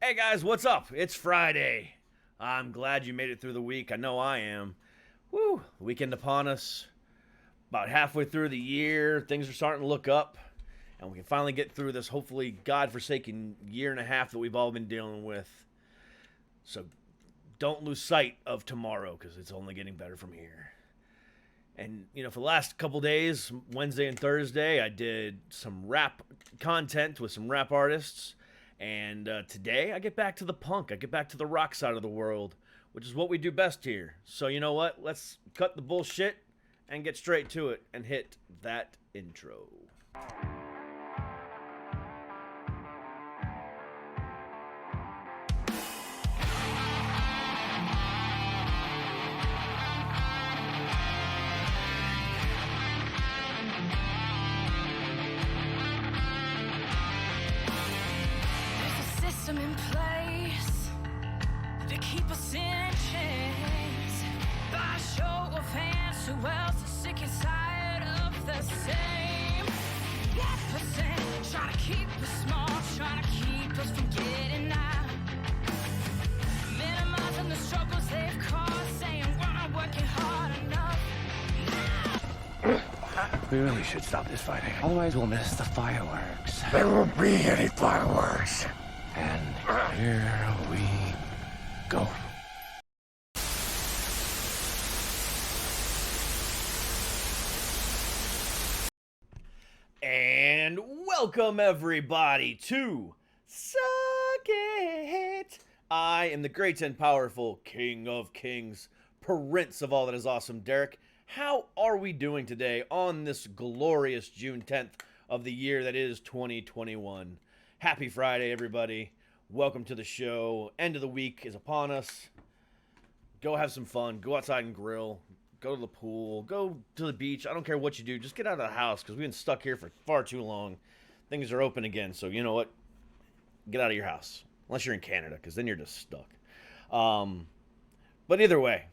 Hey guys, what's up? It's Friday. I'm glad you made it through the week. I know I am. Woo! Weekend upon us. About halfway through the year, things are starting to look up, and we can finally get through this hopefully godforsaken year and a half that we've all been dealing with. So don't lose sight of tomorrow because it's only getting better from here. And for the last couple days, Wednesday and Thursday, I did some rap content with some rap artists. And today, I get back to the punk. I get back to the rock side of the world, which is what we do best here. So, you know what? Let's cut the bullshit and get straight to it and hit that intro. In place to keep us in chains by a show of hands. Who else is sick and tired of the same 1%? Trying to keep us small, trying to keep us from getting out, minimizing the struggles they've caused, saying we're not working hard enough. We really should stop this fighting. Otherwise, we'll miss the fireworks. There won't be any fireworks. And here we go. And welcome everybody to Suck It. I am the great and powerful King of Kings, Prince of all that is awesome, Derek. How are we doing today on this glorious June 10th of the year that is 2021? Happy Friday, everybody. Welcome to the show. End of the week is upon us. Go have some fun. Go outside and grill. Go to the pool. Go to the beach. I don't care what you do. Just get out of the house because we've been stuck here for far too long. Things are open again, so you know what? Get out of your house. Unless you're in Canada, because then you're just stuck. But either way,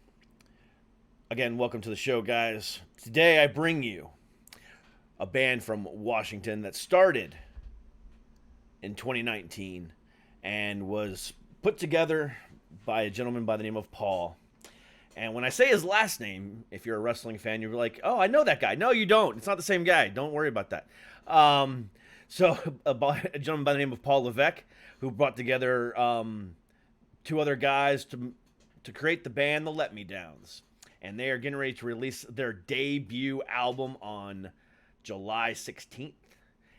again, welcome to the show, guys. Today I bring you a band from Washington that started in 2019 and was put together by a gentleman by the name of Paul. And when I say his last name, if you're a wrestling fan, you're like, oh, I know that guy. No, you don't. It's not the same guy. Don't worry about that. So a gentleman by the name of Paul Levesque, who brought together two other guys to create the band The Let Me Downs. And they are getting ready to release their debut album on July 16th.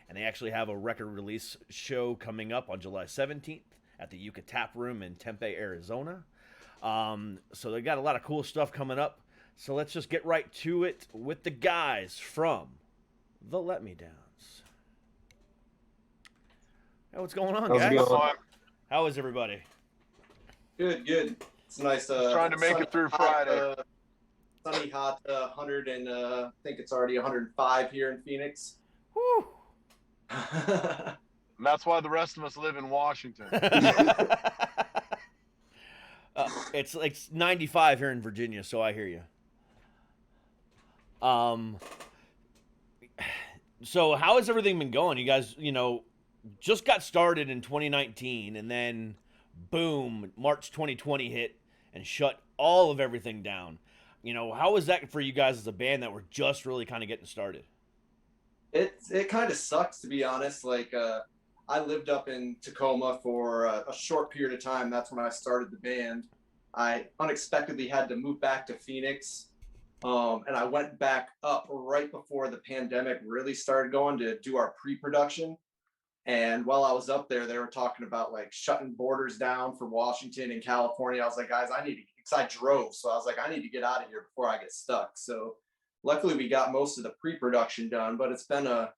And they actually have a record release show coming up on July 17th at the Yucca Tap Room in Tempe, Arizona. So they got a lot of cool stuff coming up. So let's just get right to it with the guys from The Let Me Downs. Hey, what's going on, guys? How is everybody? Good. It's nice. Trying to make it through Friday. Sunny, hot, 100 and I think it's already 105 here in Phoenix. Woo! And that's why the rest of us live in Washington. It's like 95 here in Virginia, so I hear you. So how has everything been going? You guys, just got started in 2019, and then boom, March 2020 hit and shut all of everything down. How was that for you guys as a band that were just really kind of getting started? It kind of sucks, to be honest. Like, I lived up in Tacoma for a short period of time. That's when I started the band. I unexpectedly had to move back to Phoenix. And I went back up right before the pandemic really started going to do our pre-production. And while I was up there, they were talking about like shutting borders down for Washington and California. I was like, guys, because I drove. So I was like, I need to get out of here before I get stuck. So luckily we got most of the pre-production done, but it's been a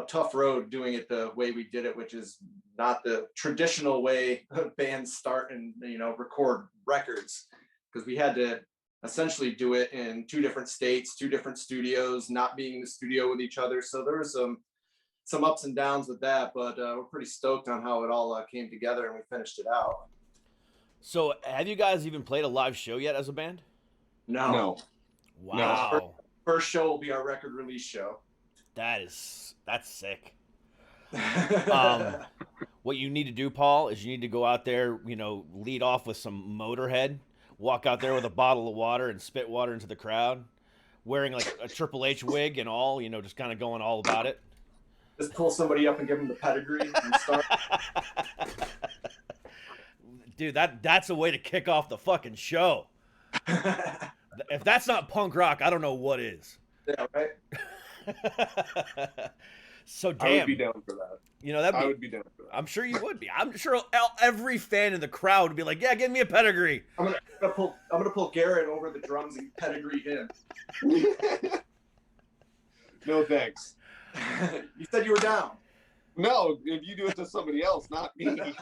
tough road doing it the way we did it, which is not the traditional way bands start and, record records, because we had to essentially do it in two different states, two different studios, not being in the studio with each other. So there was some ups and downs with that, but we're pretty stoked on how it all came together and we finished it out. So have you guys even played a live show yet as a band? No. Wow. No. First show will be our record release show. That's sick. what you need to do, Paul, is you need to go out there, lead off with some Motorhead, walk out there with a bottle of water and spit water into the crowd, wearing like a Triple H wig and all, just kind of going all about it. Just pull somebody up and give them the pedigree and start. Dude, that's a way to kick off the fucking show. If that's not punk rock, I don't know what is. Yeah, right. So damn. I would be down for that. I would be down for that. I'm sure you would be. I'm sure every fan in the crowd would be like, "Yeah, give me a pedigree." I'm gonna pull Garrett over the drums and pedigree him. No thanks. You said you were down. No, if you do it to somebody else, not me.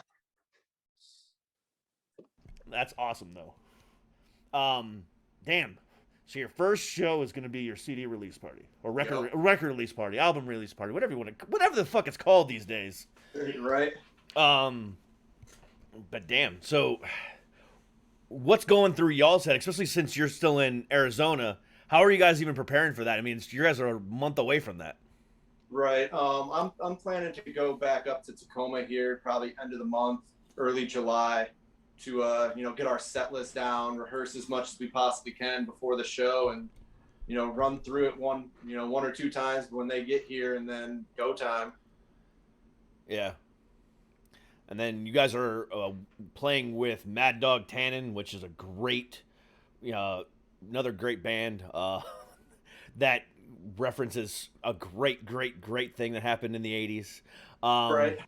That's awesome though. Damn. So your first show is going to be your CD release party or record release party, album release party, whatever the fuck it's called these days. Right. But damn. So what's going through y'all's head, especially since you're still in Arizona? How are you guys even preparing for that? I mean, you guys are a month away from that. Right. I'm planning to go back up to Tacoma here, probably end of the month, early July, to get our set list down, rehearse as much as we possibly can before the show, and run through it one or two times when they get here, and then go time. Yeah. And then you guys are playing with Mad Dog Tannen, which is a great, another great band that references a great thing that happened in the 80s. Right.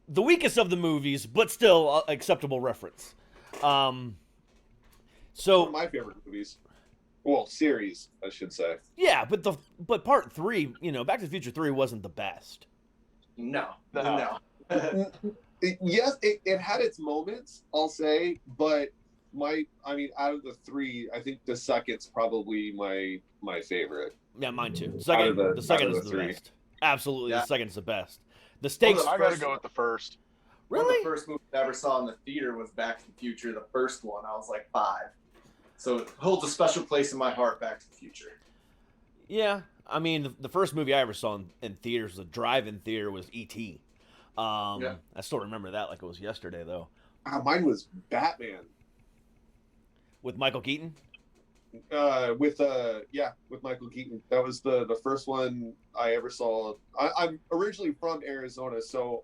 The weakest of the movies, but still acceptable reference. So one of my favorite movies. Well, series, I should say. Yeah, but part 3, Back to the Future 3 wasn't the best. No. Yes, it had its moments, I'll say, but out of the 3, I think the second's probably my favorite. Yeah, mine too. The second is the best. Absolutely, The second is the best. The stakes. I gotta go with the first. Really? One of the first movies I ever saw in the theater was Back to the Future, the first one. I was like 5. So it holds a special place in my heart, Back to the Future. Yeah, I mean, the first movie I ever saw in theaters, the drive-in theater, was E.T. I still remember that like it was yesterday, though. Mine was Batman. With Michael Keaton? With Michael Keaton. That was the first one I ever saw. I'm originally from Arizona, so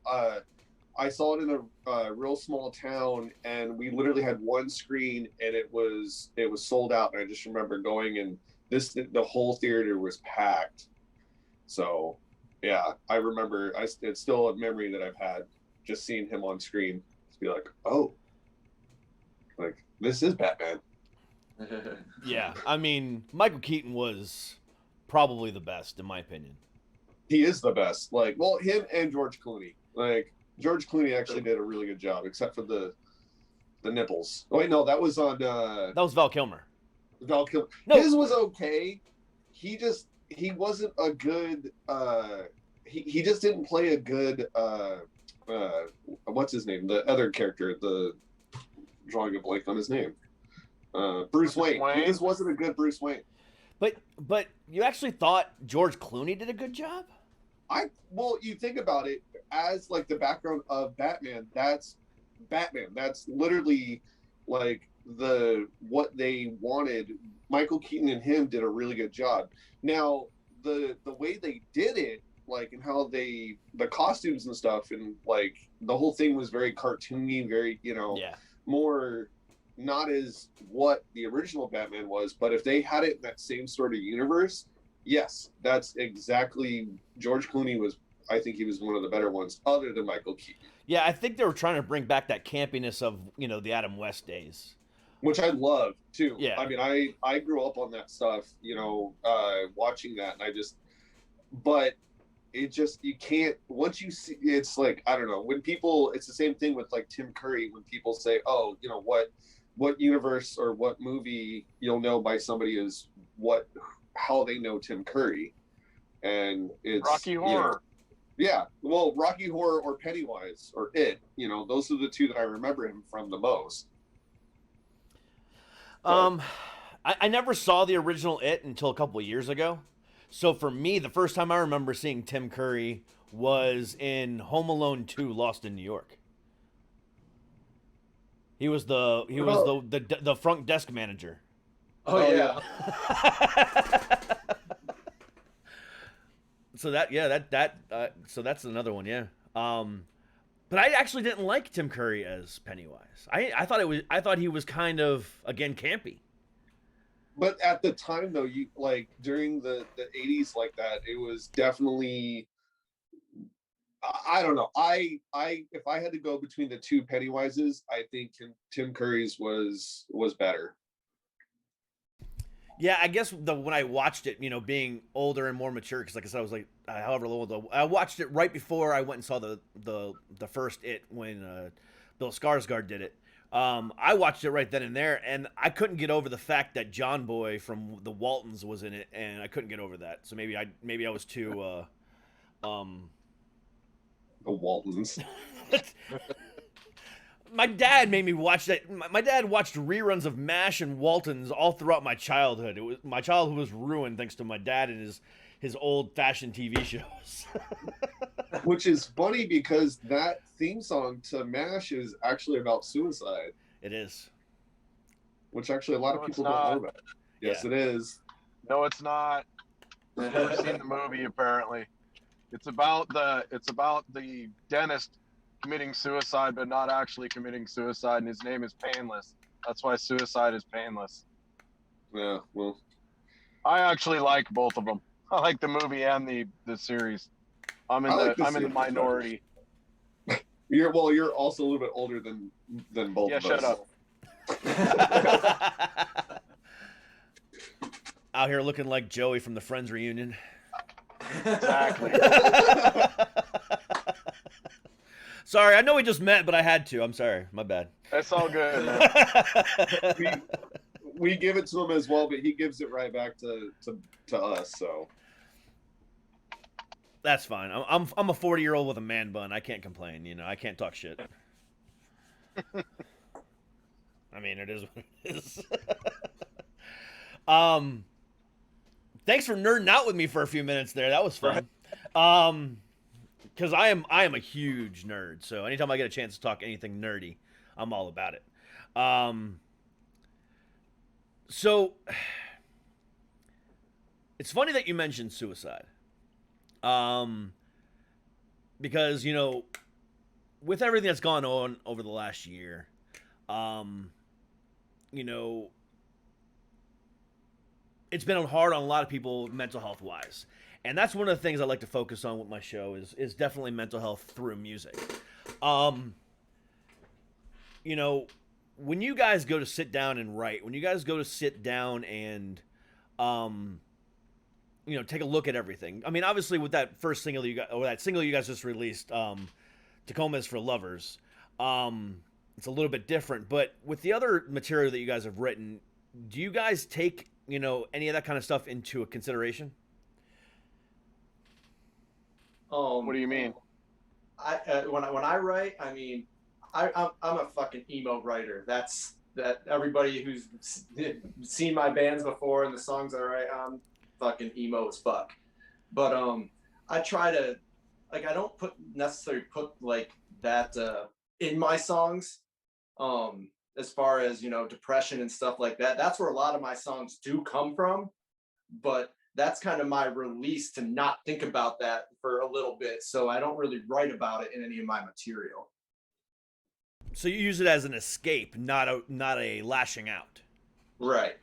I saw it in a real small town, and we literally had one screen, and it was sold out. And I just remember going, and the whole theater was packed. So yeah, I remember. It's still a memory that I've had, just seeing him on screen. To be like, oh, like this is Batman. Yeah, I mean, Michael Keaton was probably the best in my opinion. He is the best. Him and George Clooney. George Clooney actually did a really good job, except for the nipples. Oh wait, no, that was on. That was Val Kilmer. Val Kilmer. No. His was okay. He wasn't a good. He just didn't play a good. What's his name? The other character. Drawing a blank on his name. Bruce Wayne. He just wasn't a good Bruce Wayne. But you actually thought George Clooney did a good job? You think about it as like the background of Batman. That's Batman. That's literally like what they wanted. Michael Keaton and him did a really good job. Now the way they did it, and how the costumes and stuff, and the whole thing was very cartoony, very more. Not as what the original Batman was, but if they had it in that same sort of universe, yes, that's exactly. George Clooney was, I think he was one of the better ones, other than Michael Keaton. Yeah, I think they were trying to bring back that campiness of the Adam West days, which I love too. Yeah, I mean, I grew up on that stuff, watching that, and but it just, you can't, once you see, it's like, I don't know, when people, it's the same thing with Tim Curry, when people say, oh, what universe or what movie you'll know by somebody is how they know Tim Curry. And it's Rocky Horror. Rocky Horror or Pennywise or It, those are the two that I remember him from the most. I never saw the original It until a couple of years ago. So for me, the first time I remember seeing Tim Curry was in Home Alone 2: Lost in New York. He was the front desk manager. Oh, yeah. So so that's another one, yeah. But I actually didn't like Tim Curry as Pennywise. I thought he was kind of, again, campy. But at the time, though, you like during the 80s, like that, it was definitely. I don't know. If I had to go between the two Pennywises, I think Tim Curry's was better. Yeah, I guess when I watched it, being older and more mature, because like I said, I was like, however old, I watched it right before I went and saw the first It when Bill Skarsgård did it. I watched it right then and there, and I couldn't get over the fact that John Boy from the Waltons was in it, and I couldn't get over that. So maybe I was too. The Waltons. My dad made me watch that. My dad watched reruns of MASH and Waltons all throughout my childhood. My childhood was ruined thanks to my dad and his old-fashioned TV shows. Which is funny because that theme song to MASH is actually about suicide. It is. Which actually a lot of people don't know about. Yes, Yeah. It is. No, it's not. I've never seen the movie. Apparently, it's about the dentist committing suicide, but not actually committing suicide, and his name is Painless. That's why suicide is painless. Yeah, well, I actually like both of them. I like the movie and the series. I'm in the minority. You're also a little bit older than both of us. Yeah, shut up. Out here looking like Joey from the Friends reunion. Exactly. Sorry, I know we just met, but I had to. I'm sorry. My bad. That's all good, man. We give it to him as well, but he gives it right back to us. So that's fine. I'm a 40-year-old with a man bun. I can't complain. I can't talk shit. I mean, it is what it is. Thanks for nerding out with me for a few minutes there. That was fun. Because I am a huge nerd. So anytime I get a chance to talk anything nerdy, I'm all about it. So it's funny that you mentioned suicide. Because, with everything that's gone on over the last year, it's been hard on a lot of people mental health wise. And that's one of the things I like to focus on with my show is definitely mental health through music. When you guys go to sit down and write, when you guys go to sit down and, take a look at everything. I mean, obviously with that first single that single you guys just released, Tacoma Is For Lovers, it's a little bit different. But with the other material that you guys have written, do you guys take, any of that kind of stuff into a consideration? What do you mean? When I write, I mean, I'm a fucking emo writer. That everybody who's seen my bands before and the songs I write, I'm fucking emo as fuck. But I try to, I don't necessarily put like that in my songs. As far as depression and stuff like that, that's where a lot of my songs do come from. But that's kind of my release to not think about that for a little bit. So I don't really write about it in any of my material. So you use it as an escape, not a lashing out. Right.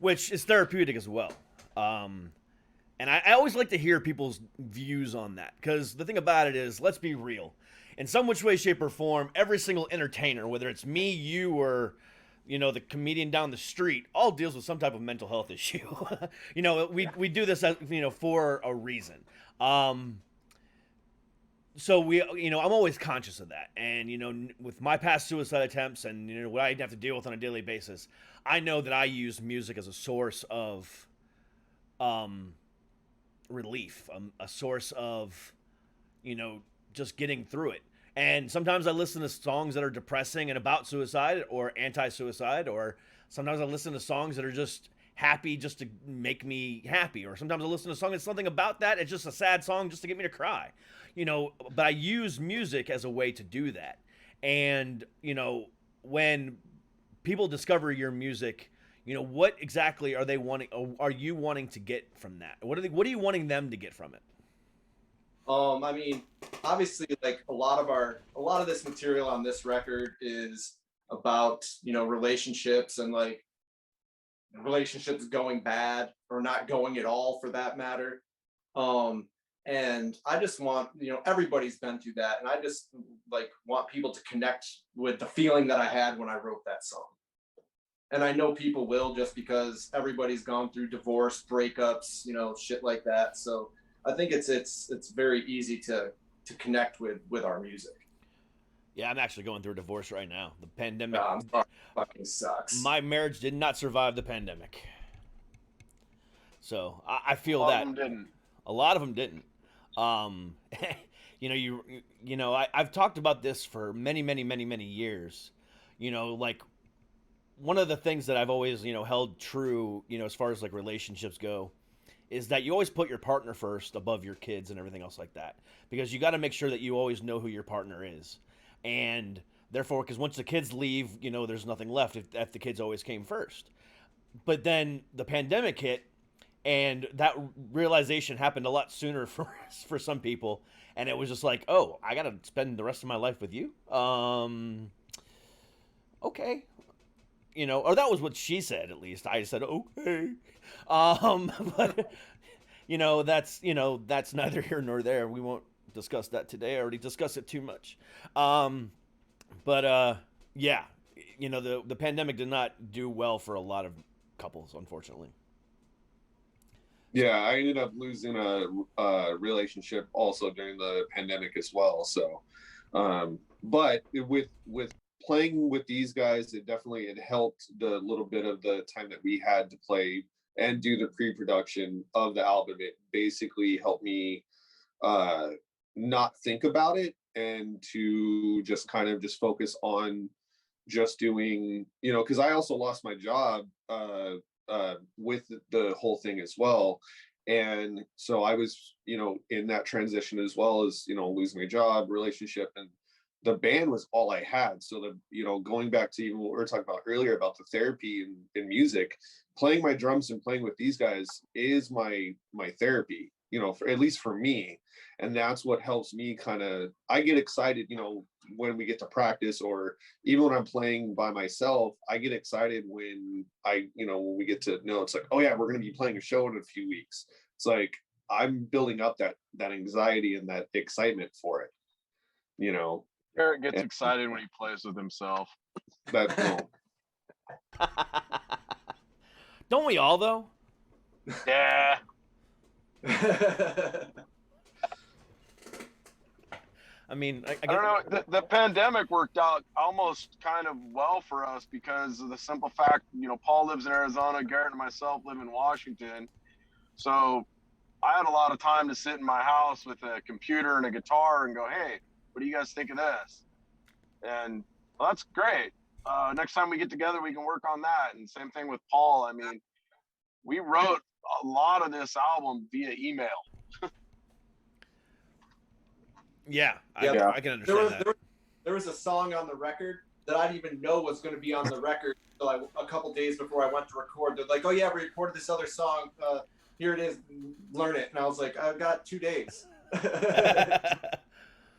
Which is therapeutic as well. And I always like to hear people's views on that. Because the thing about it is, let's be real. In some which way, shape, or form, every single entertainer, whether it's me, you, or the comedian down the street, all deals with some type of mental health issue. We do this, for a reason. So I'm always conscious of that. And, with my past suicide attempts and, what I have to deal with on a daily basis, I know that I use music as a source of, relief, a source of, just getting through it. And sometimes I listen to songs that are depressing and about suicide or anti-suicide, or sometimes I listen to songs that are just happy just to make me happy, or sometimes I listen to a song, it's something about that, it's just a sad song just to get me to cry, you know. But I use music as a way to do that. And you know, when people discover your music, you know, what exactly are they wanting? Are you wanting to get from that? What are you wanting them to get from it? I mean, obviously, like a lot of this material on this record is about, you know, relationships, and like relationships going bad or not going at all, for that matter. And I just want, you know, everybody's been through that, and I just like want people to connect with the feeling that I had when I wrote that song. And I know people will, just because everybody's gone through divorce, breakups, you know, shit like that. So I think it's very easy to connect with our music. Yeah, I'm actually going through a divorce right now. The pandemic, I'm sorry, fucking sucks. my marriage did not survive the pandemic. So I feel A lot that of them didn't. a lot of them didn't. Um, you know, you know, I've talked about this for many years. You know, like one of the things that I've always, you know, held true, you know, as far as like relationships go, is that you always put your partner first above your kids and everything else like that, because you got to make sure that you always know who your partner is. And therefore, because once the kids leave, you know, there's nothing left if the kids always came first. But then the pandemic hit, and that realization happened a lot sooner for some people, and it was just like, oh, I gotta spend the rest of my life with you. Okay, you know, or that was what she said. At least I said okay. But you know that's neither here nor there. We won't discuss that today. I already discussed it too much. But yeah, you know, the pandemic did not do well for a lot of couples, unfortunately. Yeah, I ended up losing a relationship also during the pandemic as well. So, but with playing with these guys, it helped the little bit of the time that we had to play and do the pre-production of the album. It basically helped me not think about it, and to just kind of just focus on just doing, you know, because I also lost my job with the whole thing as well. And so I was, you know, in that transition, as well as, you know, losing my job, relationship, and the band was all I had. So you know, going back to even what we were talking about earlier about the therapy in music, playing my drums and playing with these guys is my therapy, you know, at least for me. And that's what helps me I get excited, you know, when we get to practice, or even when I'm playing by myself, I get excited when when we get to know, it's like, oh yeah, we're going to be playing a show in a few weeks. It's like, I'm building up that anxiety and that excitement for it, you know. Garrett gets excited when he plays with himself. That, Don't we all though? Yeah. I mean, I don't know. The pandemic worked out almost kind of well for us because of the simple fact, you know, Paul lives in Arizona, Garrett and myself live in Washington. So I had a lot of time to sit in my house with a computer and a guitar and go, hey, what do you guys think of this? And well, that's great. Next time we get together, we can work on that. And same thing with Paul. I mean, we wrote a lot of this album via email. Yeah, I can understand that. There was a song on the record that I didn't even know was going to be on the record until a couple days before I went to record. They're like, oh yeah, we recorded this other song. Here it is, learn it. And I was like, I've got 2 days.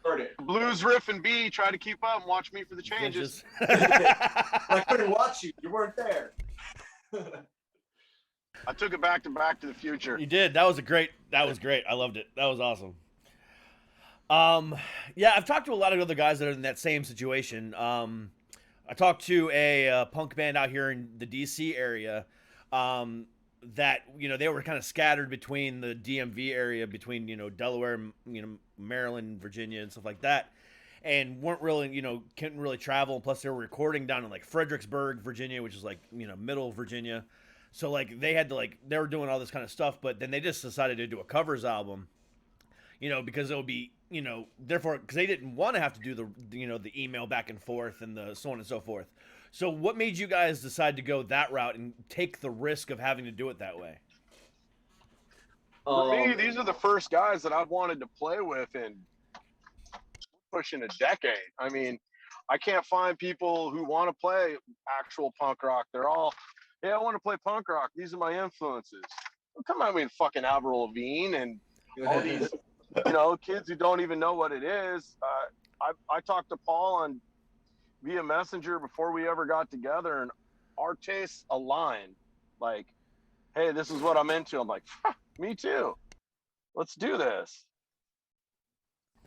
Learn it. Blues riff and B, try to keep up and watch me for the changes. I couldn't watch you. You weren't there. I took it back to the Future. You did. That was great. I loved it. That was awesome. Yeah, I've talked to a lot of other guys that are in that same situation. I talked to a punk band out here in the DC area, that, you know, they were kind of scattered between the DMV area, between, you know, Delaware, you know, Maryland, Virginia, and stuff like that, and weren't really, you know, couldn't really travel. Plus, they were recording down in like Fredericksburg, Virginia, which is like, you know, middle Virginia. So like they had to they were doing all this kind of stuff, but then they just decided to do a covers album, you know, because it would be, you know, therefore, because they didn't want to have to do the, you know, the email back and forth and the so on and so forth. So what made you guys decide to go that route and take the risk of having to do it that way? For me, these are the first guys that I've wanted to play with in pushing a decade. I mean, I can't find people who want to play actual punk rock. They're all, yeah, I want to play punk rock. These are my influences. Well, come on, I mean, fucking Avril Lavigne and all these, kids who don't even know what it is. I talked to Paul on via Messenger before we ever got together, and our tastes aligned. Like, hey, this is what I'm into. I'm like, me too. Let's do this.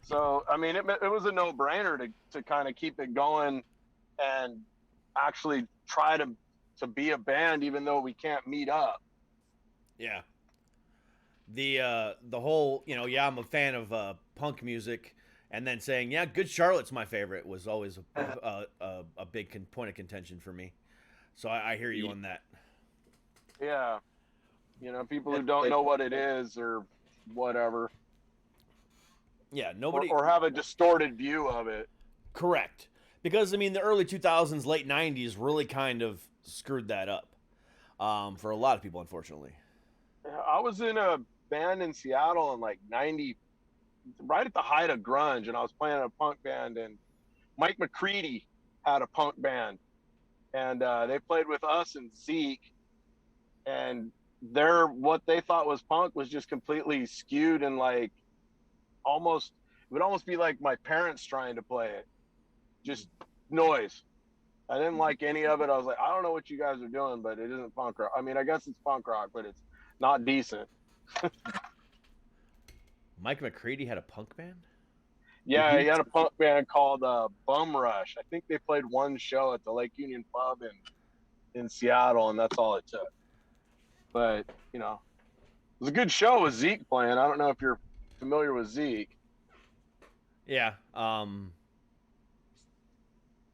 So, I mean, it was a no-brainer to kind of keep it going and actually try to be a band, even though we can't meet up. Yeah. The whole, I'm a fan of punk music, and then saying, yeah, Good Charlotte's my favorite was always a big point of contention for me. So I hear you on that. Yeah. People who don't know what it is or whatever. Yeah, nobody... Or have a distorted view of it. Correct. Because, I mean, the early 2000s, late 90s really kind of screwed that up for a lot of people, unfortunately. I was in a band in Seattle in like 90, right at the height of grunge, and I was playing in a punk band, and Mike McCready had a punk band, and they played with us and Zeke, and what they thought was punk was just completely skewed and like it would almost be like my parents trying to play it, just noise. I didn't like any of it. I was like, I don't know what you guys are doing, but it isn't punk rock. I mean, I guess it's punk rock, but it's not decent. Mike McCready had a punk band? Yeah, he had a punk band called Bum Rush. I think they played one show at the Lake Union Pub in Seattle, and that's all it took. But, it was a good show with Zeke playing. I don't know if you're familiar with Zeke. Yeah.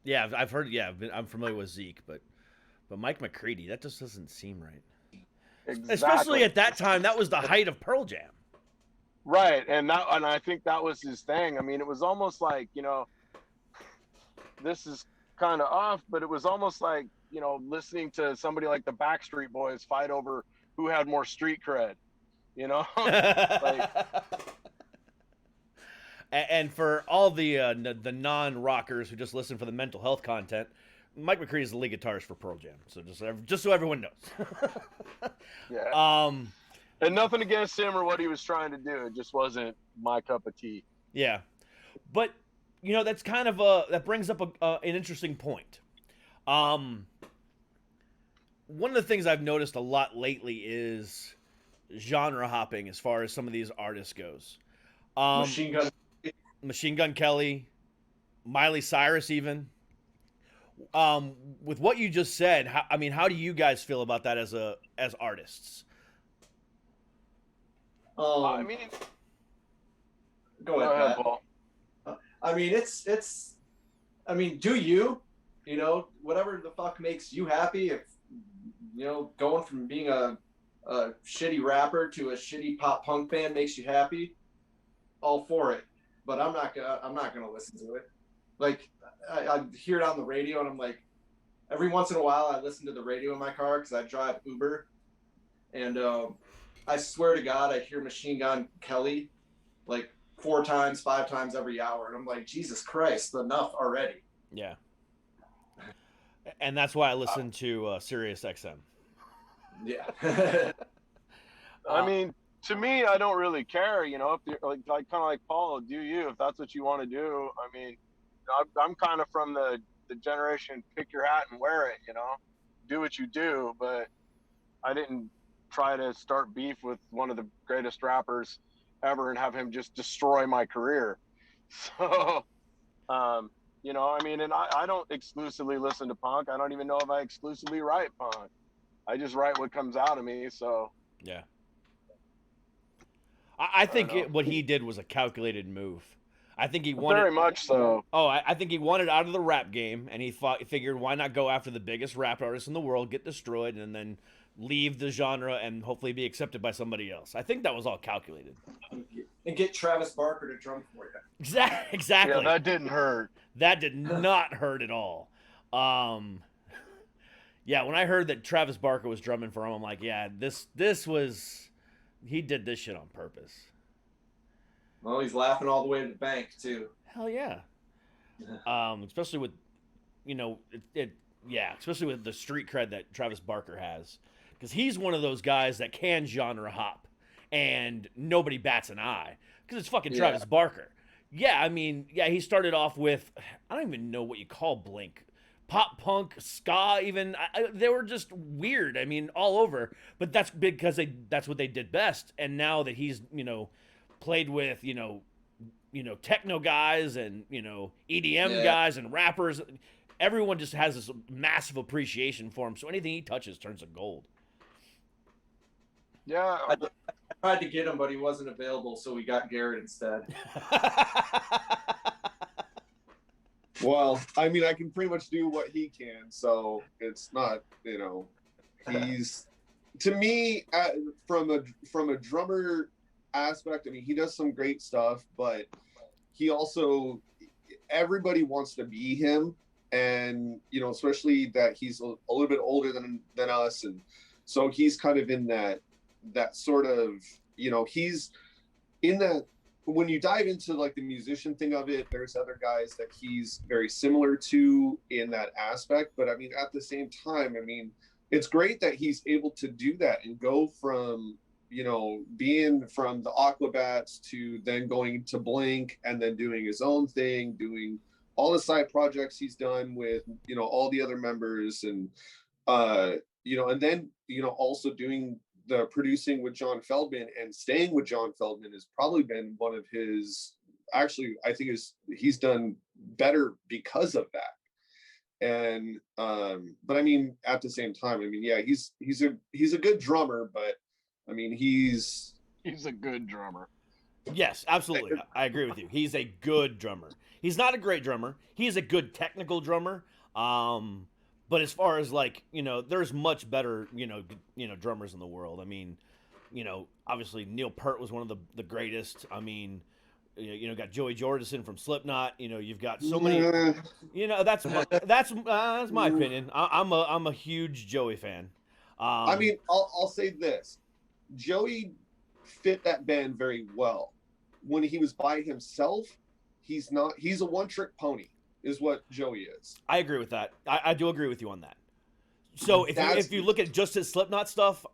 Yeah, I've heard. Yeah, I'm familiar with Zeke, but Mike McCready, that just doesn't seem right. Exactly. Especially at that time, that was the height of Pearl Jam. Right, and I think that was his thing. I mean, it was almost like this is kind of off, but it was almost like listening to somebody like the Backstreet Boys fight over who had more street cred. Like. And for all the non-rockers who just listen for the mental health content, Mike McCready is the lead guitarist for Pearl Jam. So just so everyone knows. Yeah. And nothing against him or what he was trying to do. It just wasn't my cup of tea. Yeah, but that's kind of that brings up an interesting point. One of the things I've noticed a lot lately is genre hopping as far as some of these artists goes. Machine Gun Kelly, Miley Cyrus, even. With what you just said, how do you guys feel about that as artists? I mean, go ahead, Paul. I mean, it's. I mean, do you? Whatever the fuck makes you happy. If going from being a shitty rapper to a shitty pop punk band makes you happy, all for it. But I'm not gonna listen to it. Like I hear it on the radio, and I'm like, every once in a while I listen to the radio in my car because I drive Uber, and I swear to God I hear Machine Gun Kelly like 4 times, 5 times every hour, and I'm like, Jesus Christ, enough already. Yeah. And that's why I listen to Sirius XM. Yeah. I mean, to me, I don't really care, if you're like kind of like Paul, do you, if that's what you want to do. I mean, I'm kind of from the generation, pick your hat and wear it, do what you do, but I didn't try to start beef with one of the greatest rappers ever and have him just destroy my career. So, I mean, and I don't exclusively listen to punk. I don't even know if I exclusively write punk. I just write what comes out of me, so. Yeah. I think what he did was a calculated move. I think he wanted very much so. Oh, I think he wanted out of the rap game, and he figured why not go after the biggest rap artist in the world, get destroyed, and then leave the genre and hopefully be accepted by somebody else. I think that was all calculated. And get Travis Barker to drum for you. Exactly. Yeah, that didn't hurt. That did not hurt at all. Yeah, when I heard that Travis Barker was drumming for him, I'm like, yeah, this was he did this shit on purpose. Well, he's laughing all the way to the bank too. Hell yeah. Especially with, yeah, especially with the street cred that Travis Barker has, because he's one of those guys that can genre hop, and nobody bats an eye because it's fucking Travis Barker. Yeah, I mean, yeah, he started off with, I don't even know what you call Blink, pop punk, ska, even they were just weird. I mean, all over. But that's because that's what they did best. And now that he's played with techno guys and EDM guys and rappers, everyone just has this massive appreciation for him. So anything he touches turns to gold. Yeah. I tried to get him, but he wasn't available, so we got Garrett instead. Well, I mean, I can pretty much do what he can, so it's not, he's, to me, from a drummer aspect, I mean, he does some great stuff, but he also, everybody wants to be him, and especially that he's a little bit older than us, and so he's kind of in that sort of, he's in that. When you dive into like the musician thing of it, there's other guys that he's very similar to in that aspect. But I mean, at the same time, I mean, it's great that he's able to do that and go from, being from the Aquabats to then going to Blink and then doing his own thing, doing all the side projects he's done with, all the other members and, and then, also doing the producing with John Feldman and staying with John Feldman has probably been one of his, actually, I think he's done better because of that. And, but I mean, at the same time, I mean, yeah, he's a good drummer, but I mean, he's a good drummer. Yes, absolutely. I agree with you. He's a good drummer. He's not a great drummer. He's a good technical drummer. But as far as like, there's much better, drummers in the world. I mean, obviously Neil Peart was one of the greatest. I mean, got Joey Jordison from Slipknot. You've got so many. That's my opinion. I'm a huge Joey fan. I mean, I'll say this: Joey fit that band very well. When he was by himself, he's not. He's a one-trick pony. Is what Joey is. I agree with that. I do agree with you on that. So if you look at just his Slipknot stuff,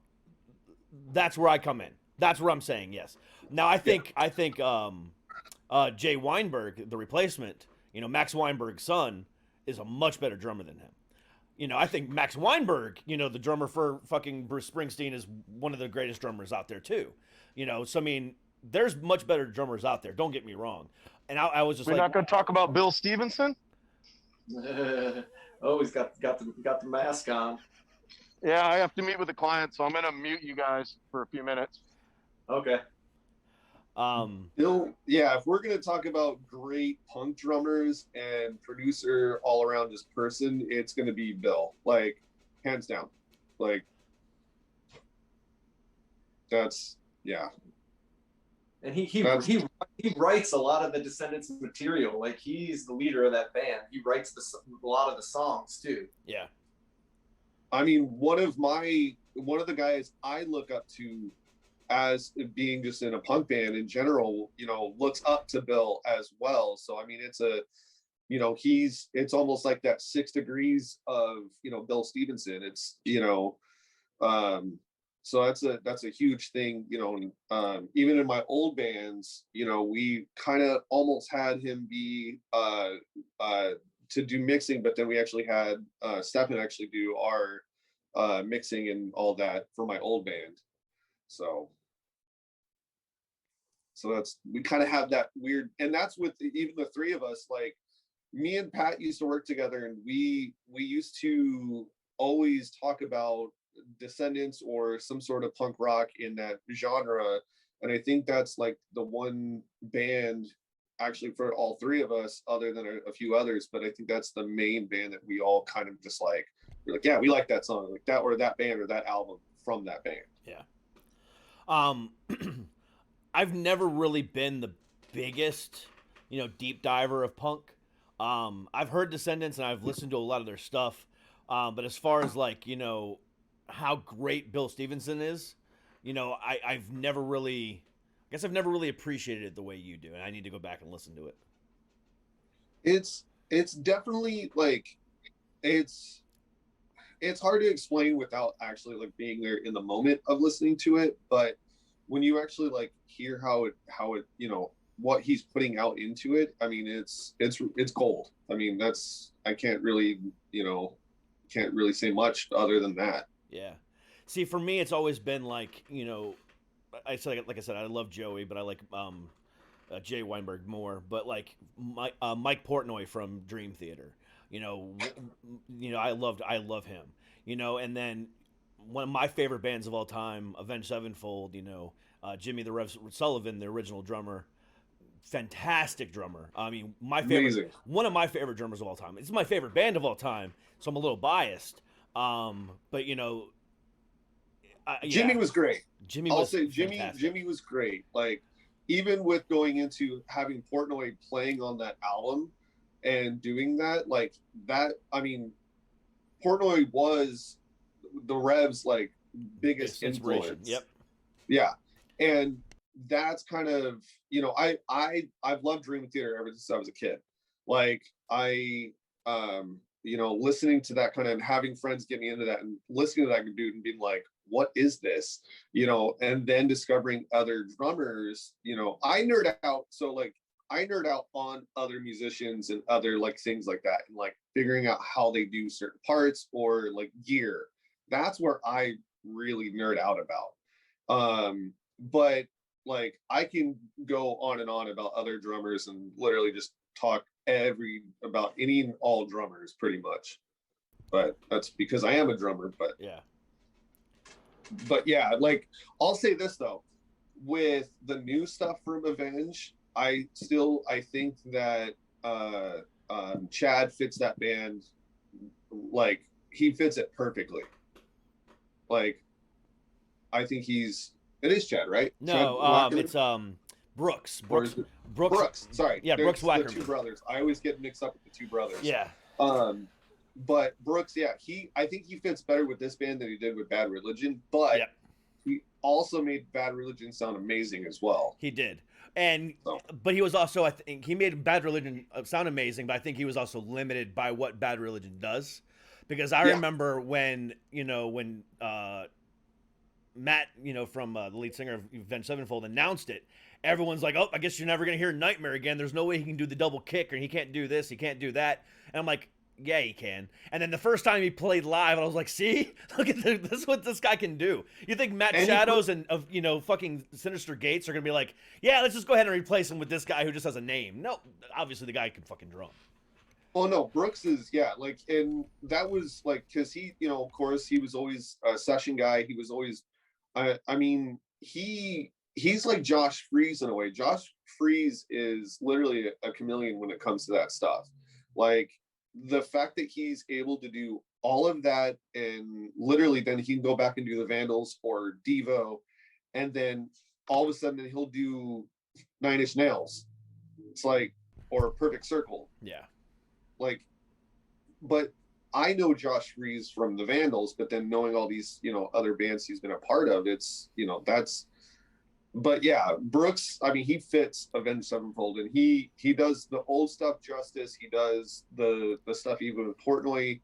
that's where I come in. That's where I'm saying yes. Now I think Jay Weinberg, the replacement, Max Weinberg's son, is a much better drummer than him. I think Max Weinberg, the drummer for fucking Bruce Springsteen, is one of the greatest drummers out there too. So I mean, there's much better drummers out there. Don't get me wrong. And I was just We're not going to talk about Bill Stevenson? Oh, he's got the mask on. Yeah, I have to meet with a client, so I'm going to mute you guys for a few minutes. Okay. Bill, yeah, if we're going to talk about great punk drummers and producer all around this person, it's going to be Bill, like hands down. Like that's, yeah. And he writes a lot of the Descendants material. Like he's the leader of that band. He writes a lot of the songs too. Yeah. I mean, one of the guys I look up to as being just in a punk band in general, looks up to Bill as well. So I mean, it's it's almost like that 6 degrees of Bill Stevenson. It's so that's a huge thing, even in my old bands, we kind of almost had him be to do mixing, but then we actually had Stefan actually do our mixing and all that for my old band. So we kind of have that weird, and that's with even the three of us. Like me and Pat used to work together, and we used to always talk about Descendants or some sort of punk rock in that genre, and I think that's like the one band actually for all three of us, other than a few others, but I think that's the main band that we all kind of just like, we're like, yeah, we like that song, like that, or that band, or that album from that band. Yeah. I've never really been the biggest, deep diver of punk. I've heard Descendants and I've listened to a lot of their stuff, But as far as like, how great Bill Stevenson is, I've never really, I guess I've never really appreciated it the way you do, and I need to go back and listen to it. It's definitely like it's it's hard to explain without actually like being there in the moment of listening to it, but when you actually like hear how it what he's putting out into it, I mean it's gold. I mean that's I can't really can't really say much other than that. Yeah. See, for me, it's always been like, I said, like I said, I love Joey, but I like Jay Weinberg more. But like Mike Portnoy from Dream Theater, I love him, And then one of my favorite bands of all time, Avenged Sevenfold, Jimmy the Rev Sullivan, the original drummer, fantastic drummer. I mean, Amazing. one of my favorite drummers of all time. It's my favorite band of all time, so I'm a little biased. But Jimmy was great. I'll say Jimmy was great. Like even with going into having Portnoy playing on that album and doing that, like that, I mean, Portnoy was the Rev's like biggest inspiration. influence. Yep. Yeah. And that's kind of, I've loved Dream Theater ever since I was a kid. Like listening to that kind of and having friends get me into that and listening to that dude and being like, what is this? And then discovering other drummers, I nerd out. So like I nerd out on other musicians and other like things like that and like figuring out how they do certain parts or like gear. That's where I really nerd out about. But like I can go on and on about other drummers and literally just talk about any and all drummers pretty much. But that's because I am a drummer. But yeah, like I'll say this though, with the new stuff from Avenge, I think that Chad fits that band, like he fits it perfectly. Like I think it is Chad, right? No, it's Brooks. Brooks. Sorry. Yeah, Brooks Wackerman. The two brothers. I always get mixed up with the two brothers. Yeah. But Brooks, yeah, I think he fits better with this band than he did with Bad Religion. But he also made Bad Religion sound amazing as well. He did. But he was also, I think, he made Bad Religion sound amazing, but I think he was also limited by what Bad Religion does. Because I remember when Matt, from the lead singer of Avenged Sevenfold announced it, everyone's like, oh, I guess you're never going to hear Nightmare again. There's no way he can do the double kick, or he can't do this, he can't do that. And I'm like, yeah, he can. And then the first time he played live, I was like, see? Look at this is what this guy can do. You think Matt Shadows and fucking Sinister Gates are going to be like, yeah, let's just go ahead and replace him with this guy who just has a name. No, obviously the guy can fucking drum. Well, no, Brooks is, like, and that was, like, because he, of course, he was always a session guy. He was always, I mean, he's like Josh Freese in a way. Josh Freese is literally a chameleon when it comes to that stuff. Like, the fact that he's able to do all of that and literally then he can go back and do the Vandals or Devo, and then all of a sudden he'll do Nine Inch Nails. It's like, or Perfect Circle. Yeah. Like, but I know Josh Freese from the Vandals, but then knowing all these, other bands he's been a part of, it's, but yeah, Brooks, I mean, he fits Avenged Sevenfold, and he does the old stuff justice. He does the stuff even with Portnoy,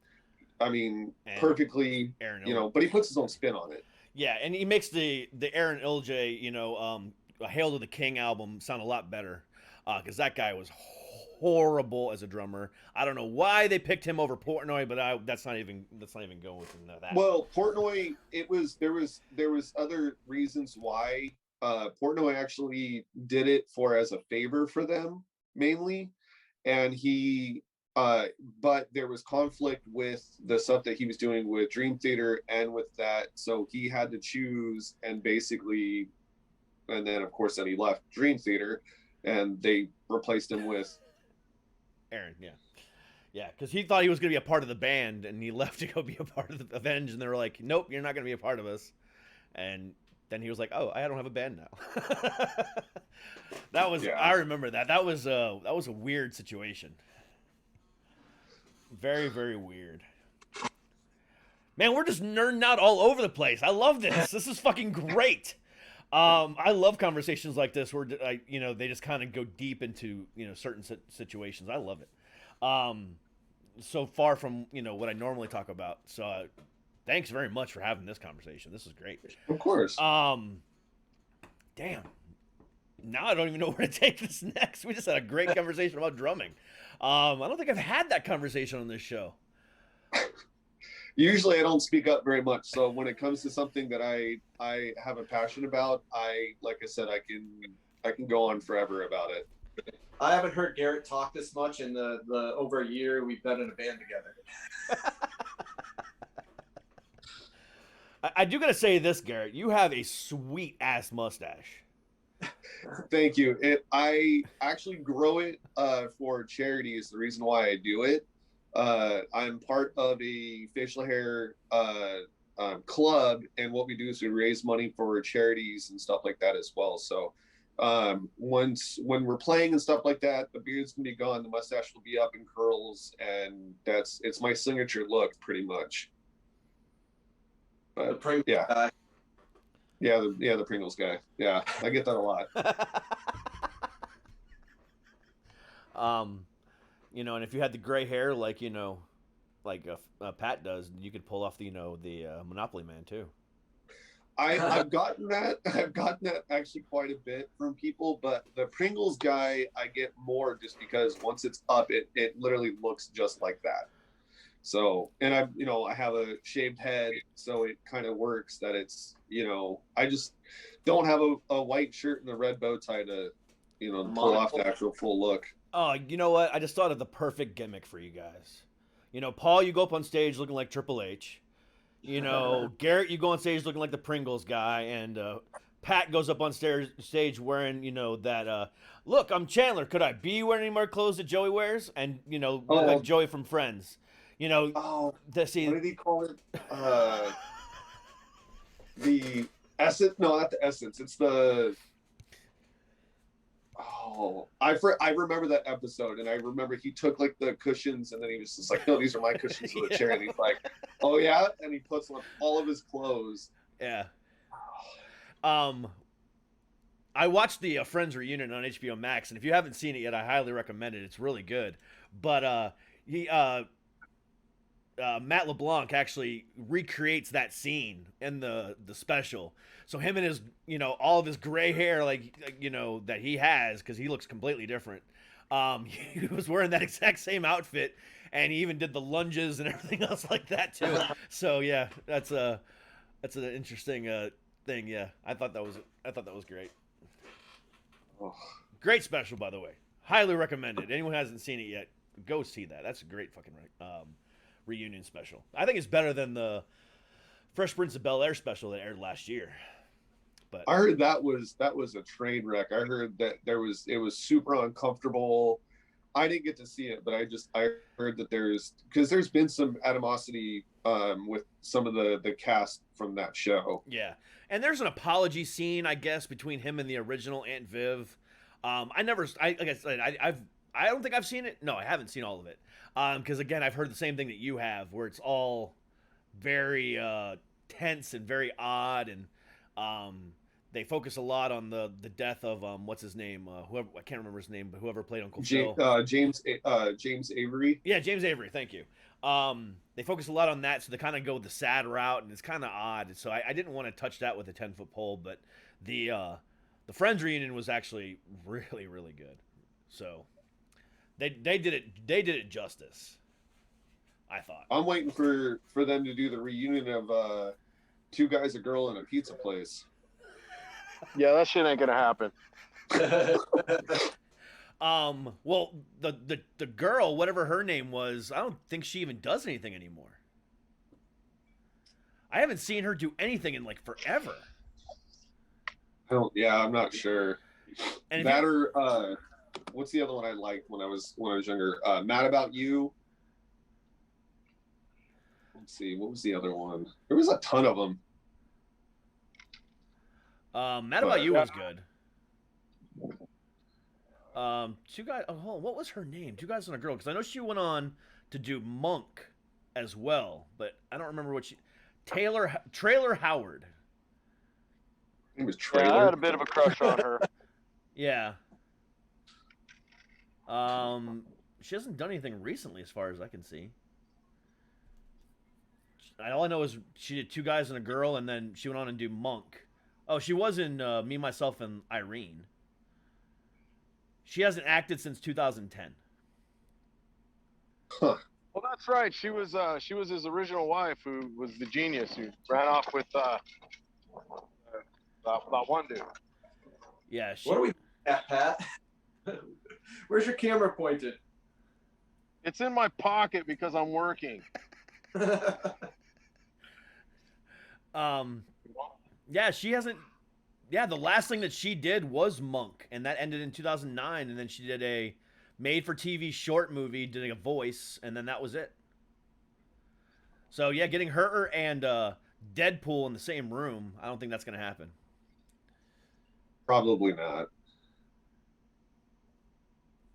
I mean, and perfectly, but he puts his own spin on it. Yeah, and he makes the Aaron Ilge, Hail to the King album sound a lot better, because that guy was horrible as a drummer. I don't know why they picked him over Portnoy, but that's not even going within that. Well, Portnoy, there was other reasons why Portnoy actually did it as a favor for them mainly, and but there was conflict with the stuff that he was doing with Dream Theater and with that, so he had to choose, and then of course he left Dream Theater, and they replaced him with Aaron. Yeah, because he thought he was going to be a part of the band, and he left to go be a part of the Avenge, and they were like, nope, you're not going to be a part of us. And then he was like, oh, I don't have a band now. I remember that. That was a weird situation. Very, very weird. Man, we're just nerding out all over the place. I love this. This is fucking great. I love conversations like this where they just kind of go deep into certain situations. I love it. So far from what I normally talk about. So thanks very much for having this conversation. This is great. Of course. Damn. Now I don't even know where to take this next. We just had a great conversation about drumming. I don't think I've had that conversation on this show. Usually I don't speak up very much. So when it comes to something that I have a passion about, like I said, I can go on forever about it. I haven't heard Garrett talk this much in the over a year we've been in a band together. I do gotta say this, Garrett. You have a sweet ass mustache. Thank you. I actually grow it for charity is the reason why I do it. I'm part of a facial hair club, and what we do is we raise money for charities and stuff like that as well. So when we're playing and stuff like that, the beard's gonna be gone, the mustache will be up in curls, and it's my signature look pretty much. But, The Pringles yeah. guy. Yeah, the Pringles guy. Yeah, I get that a lot. And if you had the gray hair like Pat does, you could pull off the Monopoly Man too. I've gotten that. I've gotten that actually quite a bit from people, but the Pringles guy I get more just because once it's up, it literally looks just like that. So, and I have a shaved head, so it kind of works that it's, I just don't have a white shirt and a red bow tie to, pull off the actual full look. Oh, you know what? I just thought of the perfect gimmick for you guys. Paul, you go up on stage looking like Triple H. Garrett, you go on stage looking like the Pringles guy, and Pat goes up on stage wearing, that, look, I'm Chandler. Could I be wearing any more clothes that Joey wears? And, look like Joey from Friends. What did he call it? The essence? No, not the essence. It's the. Oh, I remember that episode, and I remember he took like the cushions, and then he was just like, "No, these are my cushions for the chair." And he's like, "Oh yeah," and he puts on all of his clothes. Yeah. I watched the Friends reunion on HBO Max, and if you haven't seen it yet, I highly recommend it. It's really good. But Matt LeBlanc actually recreates that scene in the special. So him and his, all of his gray hair, that he has, because he looks completely different. He was wearing that exact same outfit, and he even did the lunges and everything else like that too. So yeah, that's an interesting thing. Yeah, I thought that was great. Oh. Great special, by the way. Highly recommended. Anyone who hasn't seen it yet, go see that. That's a great fucking reunion special. I think it's better than the Fresh Prince of Bel-Air special that aired last year. But I heard that was a train wreck. I heard that it was super uncomfortable. I didn't get to see it, but I heard that there's been some animosity with some of the cast from that show. Yeah, and there's an apology scene, I guess, between him and the original Aunt Viv. I don't think I've seen it. No, I haven't seen all of it. Because again, I've heard the same thing that you have, where it's all very tense and very odd, and they focus a lot on the death of what's his name? Whoever, I can't remember his name, but whoever played Uncle Phil. James Avery. Yeah, James Avery. Thank you. They focus a lot on that, so they kind of go the sad route, and it's kind of odd. So I didn't want to touch that with a 10-foot pole, but the Friends reunion was actually really, really good. So they did it justice, I thought. I'm waiting for them to do the reunion of Two Guys, a Girl, and a Pizza Place. Yeah, that shit ain't gonna happen. Well, the girl, whatever her name was, I don't think she even does anything anymore. I haven't seen her do anything in like forever. I'm not sure. And That or what's the other one I liked when I was younger? Mad About You. Let's see, what was the other one? There was a ton of them. Mad About You was good. Two Guys. Oh, what was her name? Two Guys and a Girl. Because I know she went on to do Monk as well, but I don't remember what she. Trailer Howard. It was Yeah, I Trailer. had a bit of a crush on her. Yeah. She hasn't done anything recently, as far as I can see. All I know is she did Two Guys and a Girl, and then she went on and do Monk. Oh, she was in Me, Myself, and Irene. She hasn't acted since 2010. Huh. Well, that's right. She was his original wife, who was the genius who ran off with that one dude. Yeah. What are we at, Pat? Where's your camera pointed? It's in my pocket because I'm working. Yeah, she hasn't. Yeah, the last thing that she did was Monk, and that ended in 2009. And then she did a made-for-TV short movie, did a voice, and then that was it. So yeah, getting her and Deadpool in the same room, I don't think that's gonna happen. Probably not.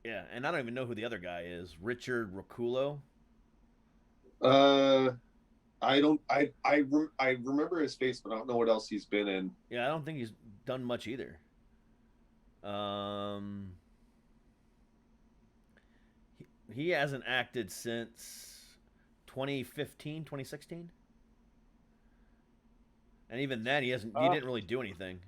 Yeah, and I don't even know who the other guy is. Richard Roculo. I don't. I remember his face, but I don't know what else he's been in. Yeah, I don't think he's done much either. He hasn't acted since 2015, 2016. And even then, he didn't really do anything.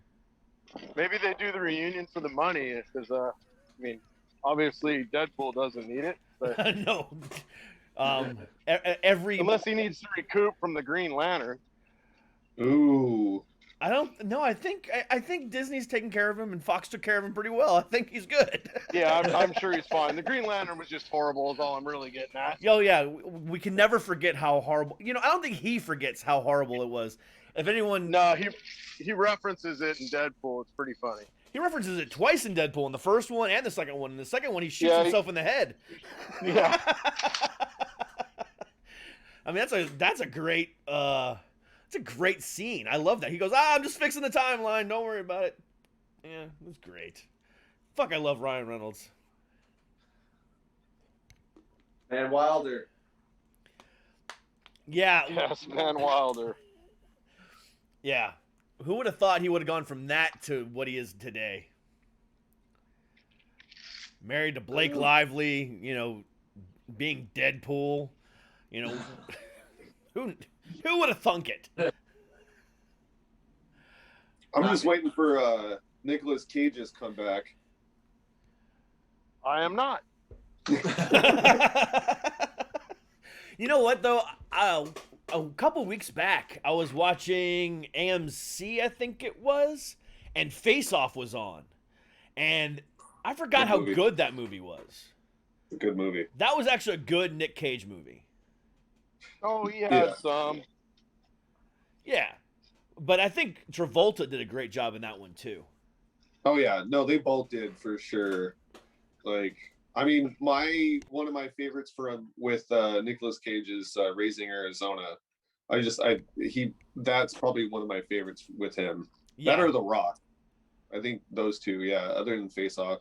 Maybe they do the reunion for the money, because I mean, obviously Deadpool doesn't need it, but No. Every unless he needs to recoup from the Green Lantern. Ooh. I don't know. I think Disney's taking care of him, and Fox took care of him pretty well. I think he's good. Yeah, I'm sure he's fine. The Green Lantern was just horrible, is all I'm really getting at. Oh yeah, we can never forget how horrible. You know, I don't think he forgets how horrible it was. If anyone, No, he references it in Deadpool. It's pretty funny. he references it twice in Deadpool, in the first one and the second one. In the second one, he shoots Yeah, himself in the head. Yeah. I mean, that's a great it's a great scene. I love that. He goes, I'm just fixing the timeline. Don't worry about it. Yeah, it was great. Fuck, I love Ryan Reynolds. And Wilder. Yeah. Yes, Van Wilder. Yeah. Who would have thought he would have gone from that to what he is today? Married to Blake Lively, you know, being Deadpool, you know. Who would have thunk it? I'm just waiting for Nicolas Cage's comeback. I am not. You know what though? A couple weeks back, I was watching AMC, I think it was, and Face Off was on, and I forgot Good how movie. good that movie was. It's a good movie. That was actually a good Nick Cage movie. Oh, he had Yeah. some. Yeah, but I think Travolta did a great job in that one too. Oh yeah, no, they both did for sure. Like, I mean, one of my favorites with Nicolas Cage is Raising Arizona. That's probably one of my favorites with him. Yeah, That or The Rock. I think those two, yeah. Other than Face Off.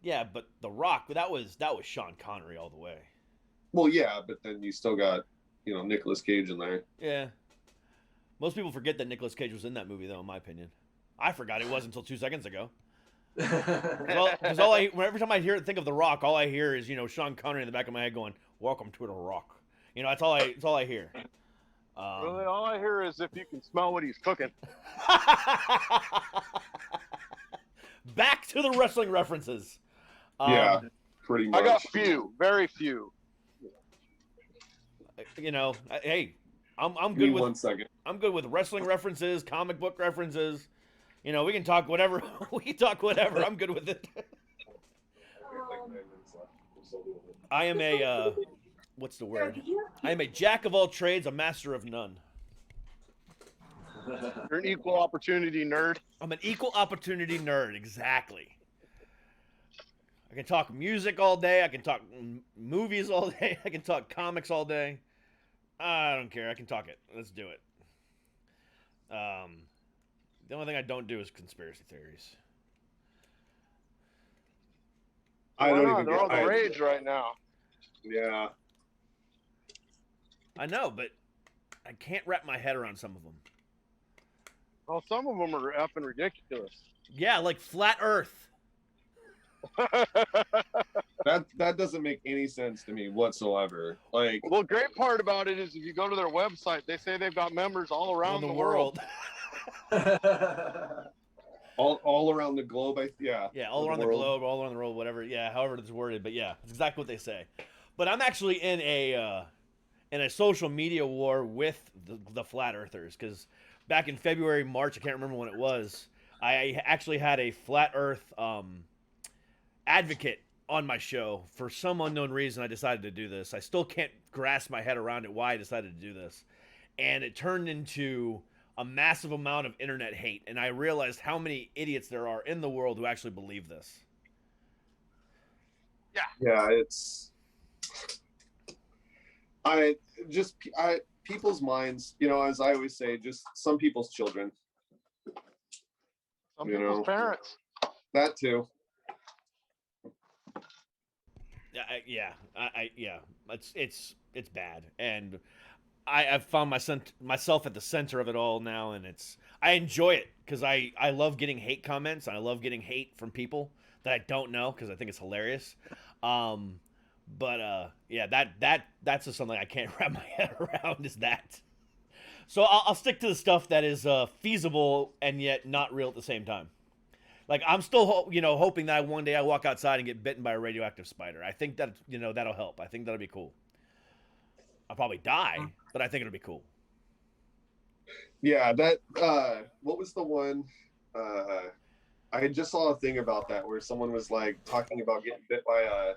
yeah, but The Rock, that was Sean Connery all the way. Well, yeah, but then you still got, Nicolas Cage in there. Yeah, most people forget that Nicolas Cage was in that movie, though. In my opinion, I forgot it was until 2 seconds ago. Because every time I think of The Rock, all I hear is Sean Connery in the back of my head going, "Welcome to The Rock." That's all I hear. Really, all I hear is if you can smell what he's cooking. Back to the wrestling references. Yeah, pretty much. I got very few. Hey, I'm Give good me with 1 second. I'm good with wrestling references, comic book references. We can talk whatever. We can talk whatever. I'm good with it. I am a what's the word? I am a jack of all trades, a master of none. You're an equal opportunity nerd. I'm an equal opportunity nerd, exactly. I can talk music all day. I can talk movies all day. I can talk comics all day. I don't care. I can talk it. Let's do it. The only thing I don't do is conspiracy theories. I don't Why not? even They're all get the rage right now. Yeah. I know, but I can't wrap my head around some of them. Well, some of them are effing ridiculous. Yeah, like flat Earth. That doesn't make any sense to me whatsoever. Like, Well, the great part about it is if you go to their website, they say they've got members all around the world. all around the globe. Yeah, all around the globe, all around the world, whatever. Yeah, however it's worded, but yeah, it's exactly what they say. But I'm actually in a social media war with the flat earthers, because back in February, March, I can't remember when it was, I actually had a flat Earth advocate on my show. For some unknown reason, I decided to do this. I still can't grasp my head around it why I decided to do this, and it turned into a massive amount of internet hate, and I realized how many idiots there are in the world who actually believe this. Yeah, it's people's minds, as I always say, just some people's children. Some people's parents. That too. Yeah, it's bad, and I've found myself at the center of it all now, and I enjoy it because I love getting hate comments, and I love getting hate from people that I don't know because I think it's hilarious. But that's just something I can't wrap my head around, is that. So I'll stick to the stuff that is feasible and yet not real at the same time. Like, I'm still hoping that one day I walk outside and get bitten by a radioactive spider. I think that that'll help. I think that'll be cool. I'll probably die, but I think it'll be cool. Yeah, that what was the one I just saw a thing about that where someone was like talking about getting bit by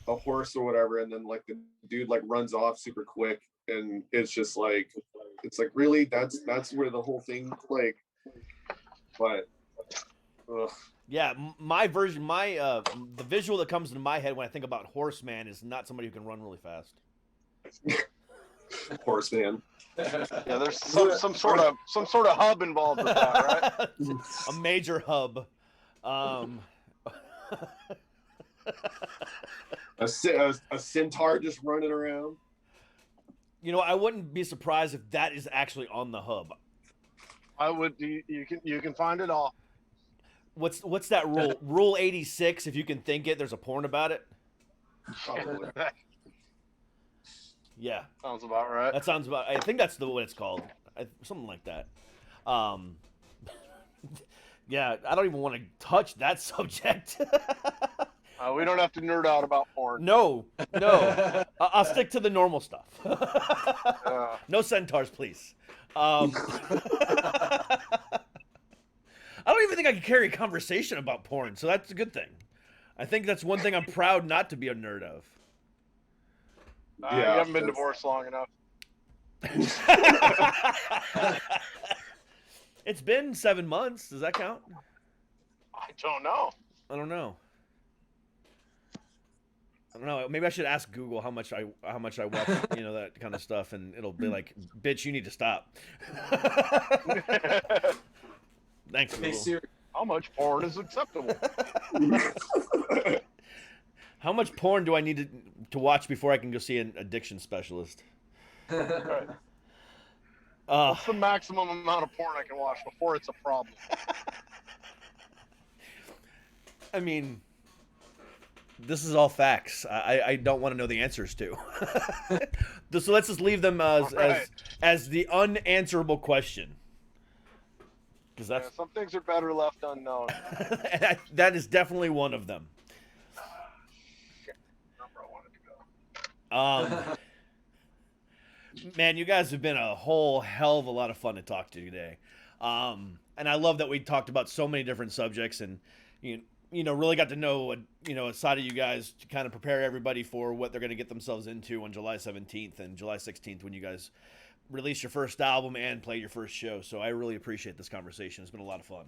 a horse or whatever, and then like the dude like runs off super quick, and it's like really that's where the whole thing like, but ugh. Yeah, my version, the visual that comes into my head when I think about Horseman is not somebody who can run really fast. Horseman. Yeah, there's some sort of hub involved with that, right? A major hub. A centaur just running around. I wouldn't be surprised if that is actually on the hub. I would. You can find it all. What's that rule? Rule 86. If you can think it, there's a porn about it. Probably. Yeah, sounds about right. That sounds about. I think that's what it's called. Something like that. Yeah, I don't even want to touch that subject. We don't have to nerd out about porn. No. I'll stick to the normal stuff. No centaurs, please. I don't even think I can carry a conversation about porn, so that's a good thing. I think that's one thing I'm proud not to be a nerd of. You haven't been divorced long enough. It's been 7 months. Does that count? I don't know. I don't know. Maybe I should ask Google how much I watch, that kind of stuff, and it'll be like, "Bitch, you need to stop." Thanks, Google. Hey Siri. How much porn is acceptable? How much porn do I need to watch before I can go see an addiction specialist? Right. What's the maximum amount of porn I can watch before it's a problem? I mean, this is all facts. I don't want to know the answers to. So let's just leave them as the unanswerable question. Because some things are better left unknown. That is definitely one of them. Man, you guys have been a whole hell of a lot of fun to talk to today. And I love that we talked about so many different subjects, and really got to know a side of you guys to kind of prepare everybody for what they're going to get themselves into on July 17th and July 16th when you guys release your first album and play your first show. So I really appreciate this conversation. It's been a lot of fun.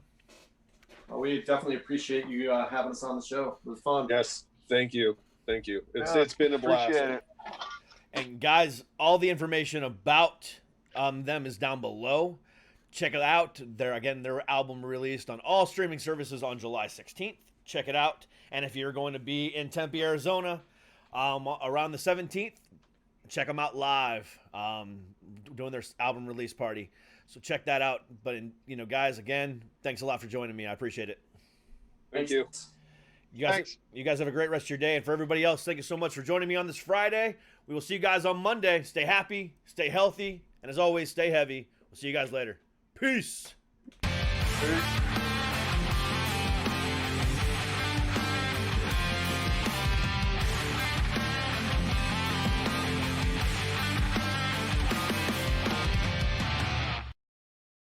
Well, we definitely appreciate you having us on the show. It was fun. Yes, thank you. It's been a blast. Appreciate it. And guys, all the information about them is down below. Check it out. Their album released on all streaming services on July 16th. Check it out. And if you're going to be in Tempe, Arizona, around the 17th, check them out live, doing their album release party. So check that out. But guys, again, thanks a lot for joining me. I appreciate it. Thank you. You guys have a great rest of your day. And for everybody else, thank you so much for joining me on this Friday. We will see you guys on Monday. Stay happy, stay healthy, and as always, stay heavy. We'll see you guys later. Peace. Peace.